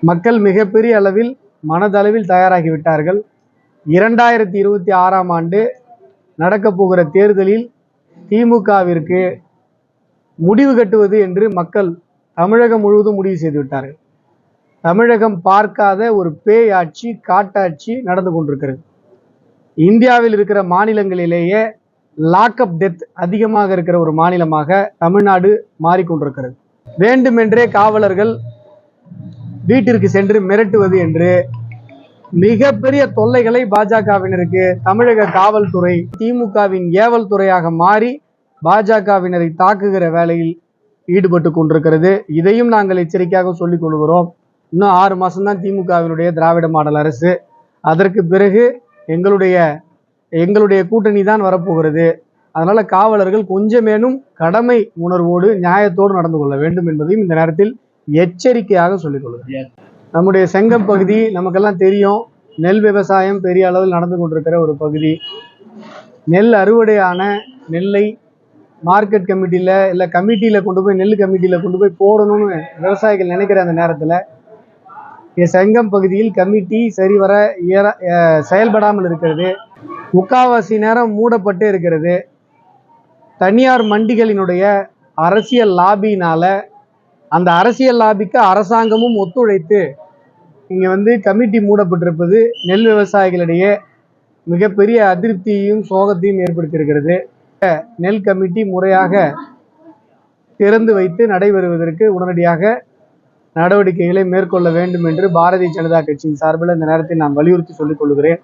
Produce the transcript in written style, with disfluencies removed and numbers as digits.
மக்கள் மிகப்பெரிய அளவில் மனதளவில் தயாராகிவிட்டார்கள். 2026ஆம் ஆண்டு நடக்கப் போகிற தேர்தலில் திமுகவிற்கு முடிவு கட்டுவது என்று மக்கள் தமிழகம் முழுவதும் முடிவு செய்து விட்டார்கள். தமிழகம் பார்க்காத ஒரு பேய் ஆட்சி, காட்டாட்சி நடந்து கொண்டிருக்கிறது. இந்தியாவில் இருக்கிற மாநிலங்களிலேயே லாக்அப் டெத் அதிகமாக இருக்கிற ஒரு மாநிலமாக தமிழ்நாடு மாறிக்கொண்டிருக்கிறது. வேண்டுமென்றே காவலர்கள் வீட்டிற்கு சென்று மிரட்டுவது என்று மிகப்பெரிய தொல்லைகளை பாஜகவினருக்கு தமிழக காவல்துறை திமுகவின் ஏவல் துறையாக மாறி பாஜகவினரை தாக்குகிற வேலையில் ஈடுபட்டு கொண்டிருக்கிறது. இதையும் நாங்கள் எச்சரிக்கையாக சொல்லிக் கொள்கிறோம். இன்னும் 6 மாதம்தான் திமுகவினுடைய திராவிட மாடல் அரசு. அதற்கு பிறகு எங்களுடைய கூட்டணி தான் வரப்போகிறது. அதனால காவலர்கள் கொஞ்சமேனும் கடமை உணர்வோடு நியாயத்தோடு நடந்து கொள்ள வேண்டும் என்பதையும் இந்த நேரத்தில் எச்சரிக்கையாக சொல்லிக் கொள்கிறேன். நம்முடைய செங்கம் பகுதி நமக்கெல்லாம் தெரியும். நெல் விவசாயம் பெரிய அளவில் நடந்து கொண்டிருக்கிற ஒரு பகுதி. நெல் அறுவடையான நெல்லை மார்க்கெட் கமிட்டியில் இல்லை கமிட்டியில் கொண்டு போய் நெல் கமிட்டியில் கொண்டு போய் போடணும்னு விவசாயிகள் நினைக்கிற அந்த நேரத்தில் செங்கம் பகுதியில் கமிட்டி சரிவர செயல்படாமல் இருக்கிறது. முக்காவாசி நேரம் மூடப்பட்டு இருக்கிறது. தனியார் மண்டிகளினுடைய அரசியல் லாபியினால அந்த அரசியல் லாபிக்கு அரசாங்கமும் ஒத்துழைத்து இங்கே கமிட்டி மூடப்பட்டிருப்பது நெல் விவசாயிகளிடையே மிகப்பெரிய அதிருப்தியையும் சோகத்தையும் ஏற்படுத்தியிருக்கிறது. நெல் கமிட்டி முறையாக திறந்து வைத்து நடைபெறுவதற்கு உடனடியாக நடவடிக்கைகளை மேற்கொள்ள வேண்டும் என்று பாரதிய ஜனதா கட்சியின் சார்பில் இந்த நேரத்தில் நான் வலியுறுத்தி சொல்லிக் கொள்கிறேன்.